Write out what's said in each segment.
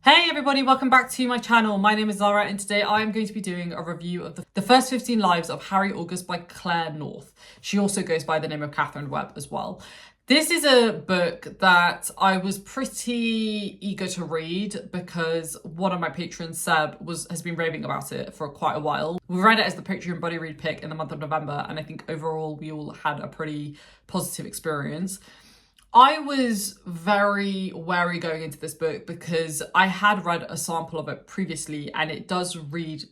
Hey everybody, welcome back to my channel. My name is Zara and today I am going to be doing a review of the first 15 lives of Harry August by Claire North. She also goes by the name of Catherine Webb as well. This is a book that I was pretty eager to read because one of my patrons, Seb, has been raving about it for quite a while. We read it as the Patreon buddy read pick in the month of November, and I think overall we all had a pretty positive experience. I was very wary going into this book because I had read a sample of it previously and it does read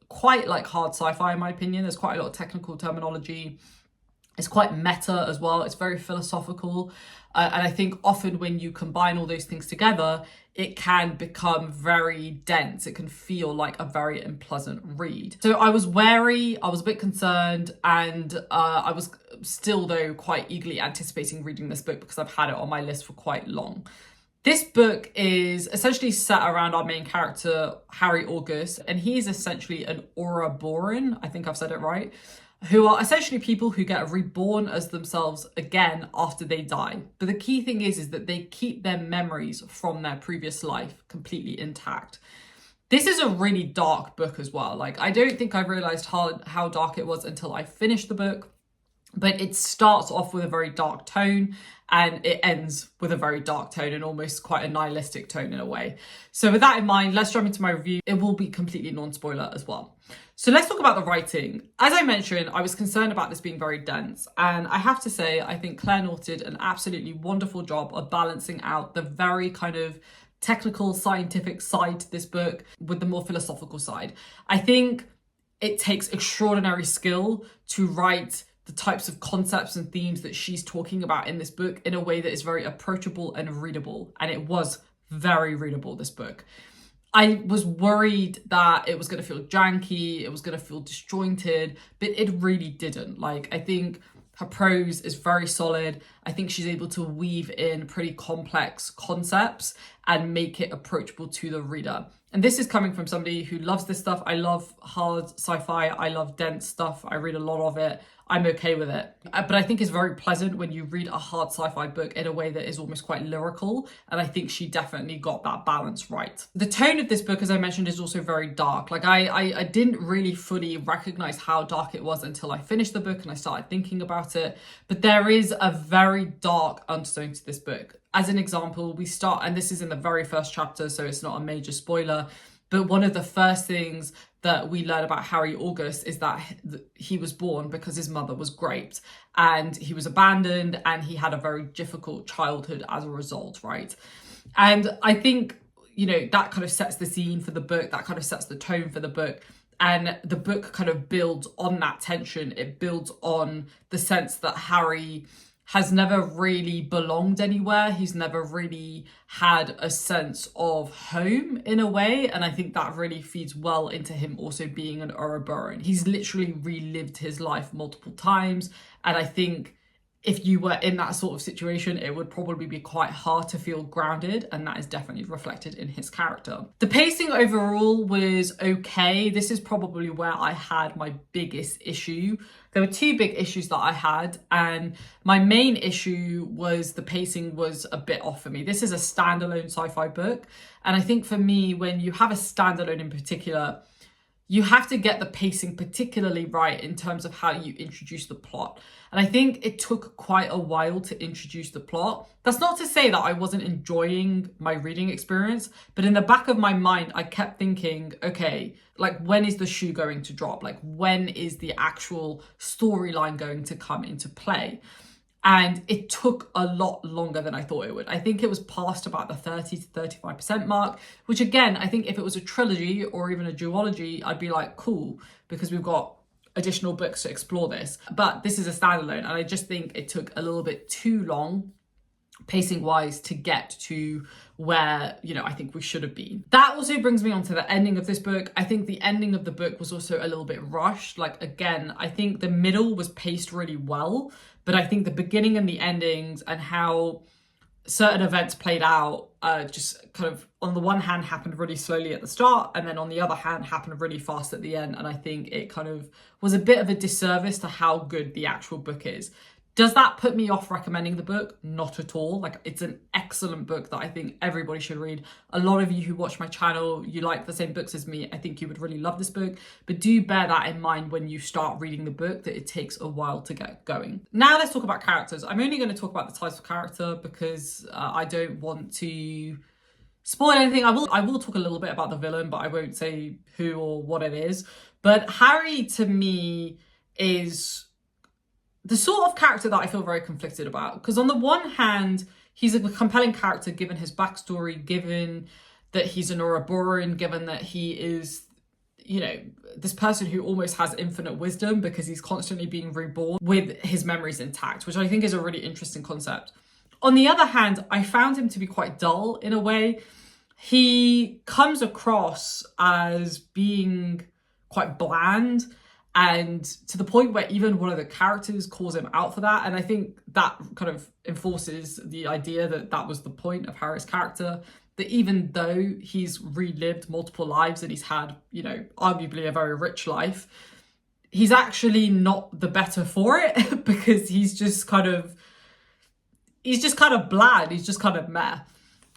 quite like hard sci-fi in my opinion. There's quite a lot of technical terminology. It's quite meta as well. It's very philosophical. And I think often when you combine all those things together, it can become very dense. It can feel like a very unpleasant read. So I was wary, I was a bit concerned, and I was still though quite eagerly anticipating reading this book because I've had it on my list for quite long. This book is essentially set around our main character, Harry August, and he's essentially an Ouroboran, I think I've said it right, who are essentially people who get reborn as themselves again after they die. But the key thing is that they keep their memories from their previous life completely intact. This is a really dark book as well. Like, I don't think I realized how dark it was until I finished the book. But it starts off with a very dark tone and it ends with a very dark tone and almost quite a nihilistic tone in a way. So with that in mind, let's jump into my review. It will be completely non-spoiler as well. So let's talk about the writing. As I mentioned, I was concerned about this being very dense. And I have to say, I think Claire North did an absolutely wonderful job of balancing out the very kind of technical, scientific side to this book with the more philosophical side. I think it takes extraordinary skill to write the types of concepts and themes that she's talking about in this book in a way that is very approachable and readable. And it was very readable, this book. I was worried that it was going to feel janky, it was going to feel disjointed, but it really didn't. Like, I think her prose is very solid. I think she's able to weave in pretty complex concepts and make it approachable to the reader. And this is coming from somebody who loves this stuff. I love hard sci-fi. I love dense stuff. I read a lot of it. I'm okay with it. But I think it's very pleasant when you read a hard sci-fi book in a way that is almost quite lyrical. And I think she definitely got that balance right. The tone of this book, as I mentioned, is also very dark. Like I didn't really fully recognize how dark it was until I finished the book and I started thinking about it. But there is a very dark undertone to this book. As an example, we start, and this is in the very first chapter, so it's not a major spoiler, but one of the first things that we learn about Harry August is that he was born because his mother was raped and he was abandoned and he had a very difficult childhood as a result, right? And I think, you know, that kind of sets the scene for the book, that kind of sets the tone for the book. And the book kind of builds on that tension. It builds on the sense that Harry has never really belonged anywhere. He's never really had a sense of home in a way. And I think that really feeds well into him also being an Ouroboran. He's literally relived his life multiple times. And I think if you were in that sort of situation, it would probably be quite hard to feel grounded, and that is definitely reflected in his character. The pacing overall was okay. This is probably where I had my biggest issue. There were two big issues that I had, and my main issue was the pacing was a bit off for me. This is a standalone sci-fi book, and I think for me, when you have a standalone in particular, you have to get the pacing particularly right in terms of how you introduce the plot. And I think it took quite a while to introduce the plot. That's not to say that I wasn't enjoying my reading experience, but in the back of my mind, I kept thinking, okay, like, when is the shoe going to drop? Like, when is the actual storyline going to come into play? And it took a lot longer than I thought it would. I think it was past about the 30 to 35% mark, which again, I think if it was a trilogy or even a duology, I'd be like, cool, because we've got additional books to explore this. But this is a standalone, and I just think it took a little bit too long pacing wise to get to where, you know, I think we should have been. That also brings me on to the ending of this book. I think the ending of the book was also a little bit rushed. Like, again, I think the middle was paced really well, but I think the beginning and the endings and how certain events played out just kind of, on the one hand, happened really slowly at the start, and then on the other hand, happened really fast at the end. And I think it kind of was a bit of a disservice to how good the actual book is. Does that put me off recommending the book? Not at all. Like, it's an excellent book that I think everybody should read. A lot of you who watch my channel, you like the same books as me. I think you would really love this book, but do bear that in mind when you start reading the book, that it takes a while to get going. Now let's talk about characters. I'm only going to talk about the title character because I don't want to spoil anything. I will talk a little bit about the villain, but I won't say who or what it is. But Harry, to me, is the sort of character that I feel very conflicted about. Because on the one hand, he's a compelling character given his backstory, given that he's an Ouroboran, given that he is, you know, this person who almost has infinite wisdom because he's constantly being reborn with his memories intact, which I think is a really interesting concept. On the other hand, I found him to be quite dull in a way. He comes across as being quite bland, and to the point where even one of the characters calls him out for that. And I think that kind of enforces the idea that that was the point of Harry's character, that even though he's relived multiple lives and he's had, you know, arguably a very rich life, he's actually not the better for it because he's just kind of bland, he's just kind of meh.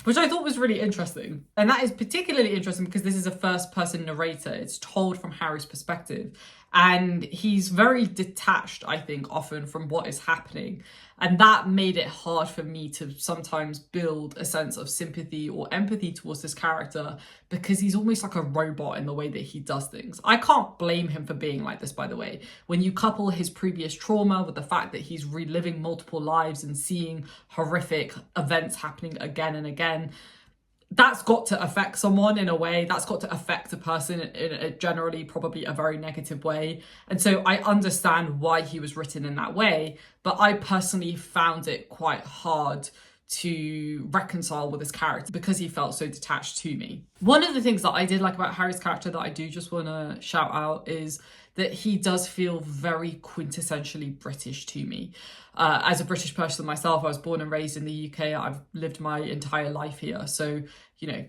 Which I thought was really interesting. And that is particularly interesting because this is a first-person narrator. It's told from Harry's perspective. And he's very detached, I think, often from what is happening. And that made it hard for me to sometimes build a sense of sympathy or empathy towards this character because he's almost like a robot in the way that he does things. I can't blame him for being like this, by the way. When you couple his previous trauma with the fact that he's reliving multiple lives and seeing horrific events happening again and again, that's got to affect someone in a way. That's got to affect a person in a generally probably a very negative way. And so I understand why he was written in that way, but I personally found it quite hard to reconcile with his character because he felt so detached to me. One of the things that I did like about Harry's character that I do just want to shout out is that he does feel very quintessentially British to me. As a British person myself, I was born and raised in the UK. I've lived my entire life here. So, you know,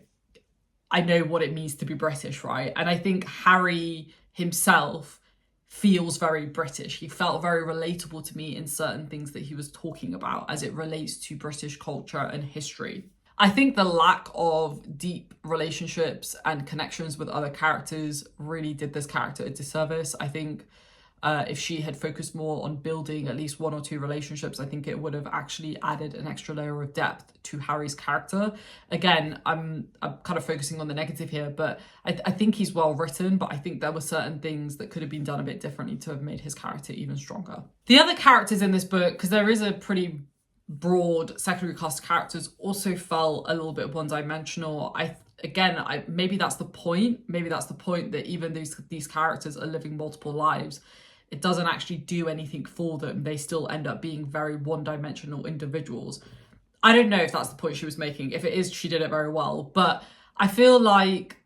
I know what it means to be British, right? And I think Harry himself feels very British. He felt very relatable to me in certain things that he was talking about as it relates to British culture and history. I think the lack of deep relationships and connections with other characters really did this character a disservice. I think if she had focused more on building at least one or two relationships, I think it would have actually added an extra layer of depth to Harry's character. Again, I'm kind of focusing on the negative here, but I think he's well written, but I think there were certain things that could have been done a bit differently to have made his character even stronger. The other characters in this book, because there is a pretty broad secondary cast of characters, also felt a little bit one-dimensional. Maybe that's the point. Maybe that's the point, that even these characters are living multiple lives. It doesn't actually do anything for them. They still end up being very one-dimensional individuals. I don't know if that's the point she was making. If it is, she did it very well. But I feel like,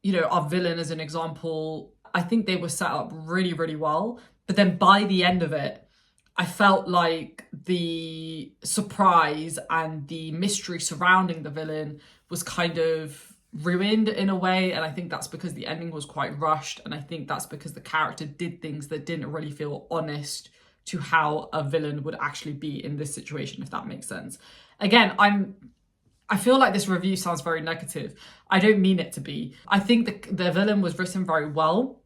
you know, our villain as an example, I think they were set up really, really well. But then by the end of it, I felt like the surprise and the mystery surrounding the villain was kind of ruined in a way, and I think that's because the ending was quite rushed, and I think that's because the character did things that didn't really feel honest to how a villain would actually be in this situation, if that makes sense. Again, I feel like this review sounds very negative. I don't mean it to be. I think the villain was written very well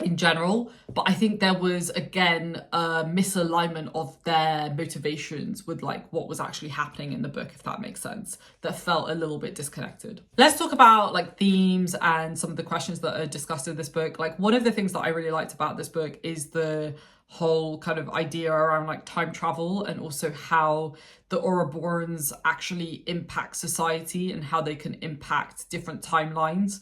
in general, but I think there was, again, a misalignment of their motivations with like what was actually happening in the book, if that makes sense, that felt a little bit disconnected. Let's talk about like themes and some of the questions that are discussed in this book. Like, one of the things that I really liked about this book is the whole kind of idea around like time travel, and also how the Ouroborans actually impact society and how they can impact different timelines.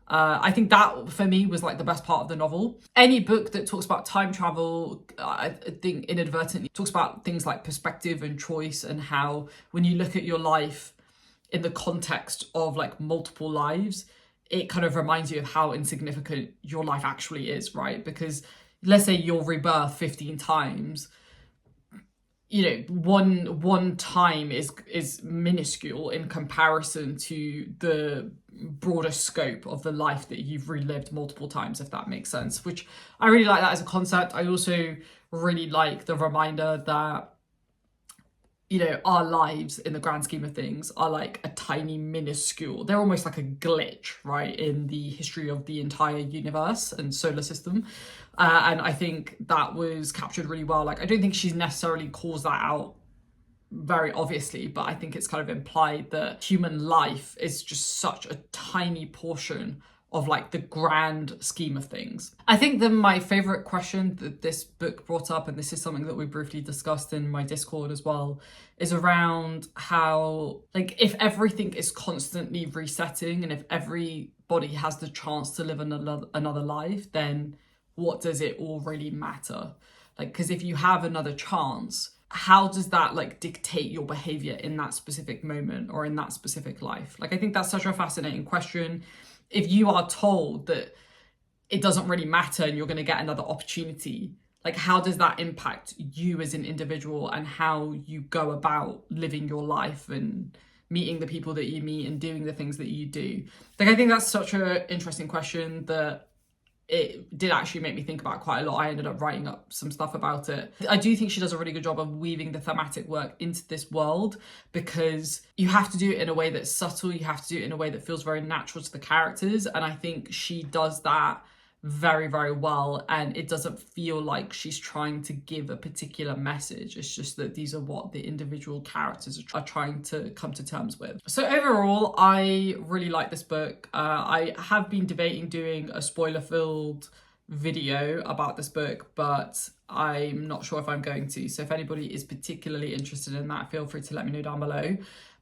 I think that for me was like the best part of the novel. Any book that talks about time travel, I think inadvertently talks about things like perspective and choice, and how when you look at your life in the context of like multiple lives, it kind of reminds you of how insignificant your life actually is, right? Because let's say you're rebirthed 15 times, you know, one time is minuscule in comparison to the broader scope of the life that you've relived multiple times, if that makes sense, which I really like that as a concept. I also really like the reminder that you know, our lives in the grand scheme of things are like a tiny minuscule. They're almost like a glitch, right, in the history of the entire universe and solar system. And I think that was captured really well. Like, I don't think she's necessarily calls that out very obviously, but I think it's kind of implied that human life is just such a tiny portion of like the grand scheme of things. I think that my favorite question that this book brought up, and this is something that we briefly discussed in my Discord as well, is around how, like, if everything is constantly resetting and if everybody has the chance to live another life, then what does it all really matter? Like, because if you have another chance, how does that like dictate your behavior in that specific moment or in that specific life? Like, I think that's such a fascinating question. If you are told that it doesn't really matter and you're going to get another opportunity, like, how does that impact you as an individual and how you go about living your life and meeting the people that you meet and doing the things that you do? Like, I think that's such an interesting question that it did actually make me think about quite a lot. I ended up writing up some stuff about it. I do think she does a really good job of weaving the thematic work into this world, because you have to do it in a way that's subtle. You have to do it in a way that feels very natural to the characters. And I think she does that very, very well. And it doesn't feel like she's trying to give a particular message. It's just that these are what the individual characters are trying to come to terms with. So overall, I really like this book. I have been debating doing a spoiler-filled video about this book, but I'm not sure if I'm going to. So if anybody is particularly interested in that, feel free to let me know down below.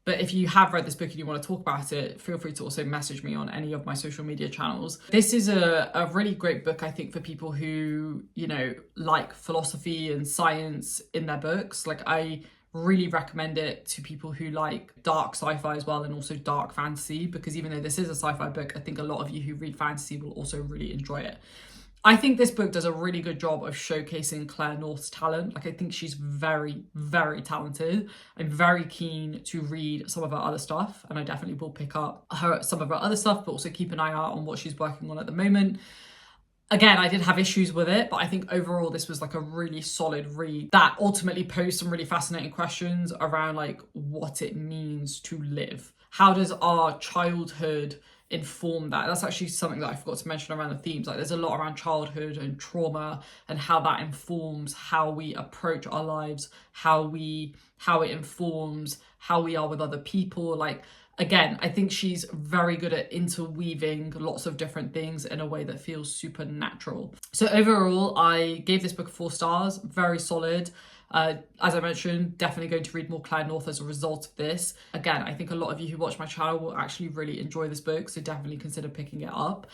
But if you have read this book and you want to talk about it, feel free to also message me on any of my social media channels. This is a really great book, I think, for people who, you know, like philosophy and science in their books. Like, I really recommend it to people who like dark sci-fi as well, and also dark fantasy, because even though this is a sci-fi book, I think a lot of you who read fantasy will also really enjoy it. I think this book does a really good job of showcasing Claire North's talent. Like, I think she's very, very talented. I'm very keen to read some of her other stuff, and I definitely will pick up some of her other stuff, but also keep an eye out on what she's working on at the moment. Again, I did have issues with it, but I think overall this was like a really solid read that ultimately posed some really fascinating questions around like what it means to live. How does our childhood inform that? That's actually something that I forgot to mention around the themes. Like, there's a lot around childhood and trauma and how that informs how we approach our lives, how it informs how we are with other people. Like, again, I think she's very good at interweaving lots of different things in a way that feels supernatural. So overall, I gave this book 4 stars, very solid. As I mentioned, definitely going to read more Claire North as a result of this. Again, I think a lot of you who watch my channel will actually really enjoy this book, so definitely consider picking it up.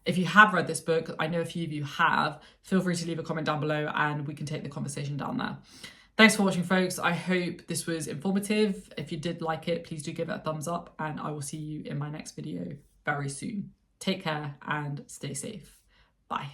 If you have read this book, I know a few of you have, feel free to leave a comment down below and we can take the conversation down there. Thanks for watching, folks. I hope this was informative. If you did like it, please do give it a thumbs up, and I will see you in my next video very soon. Take care and stay safe. Bye.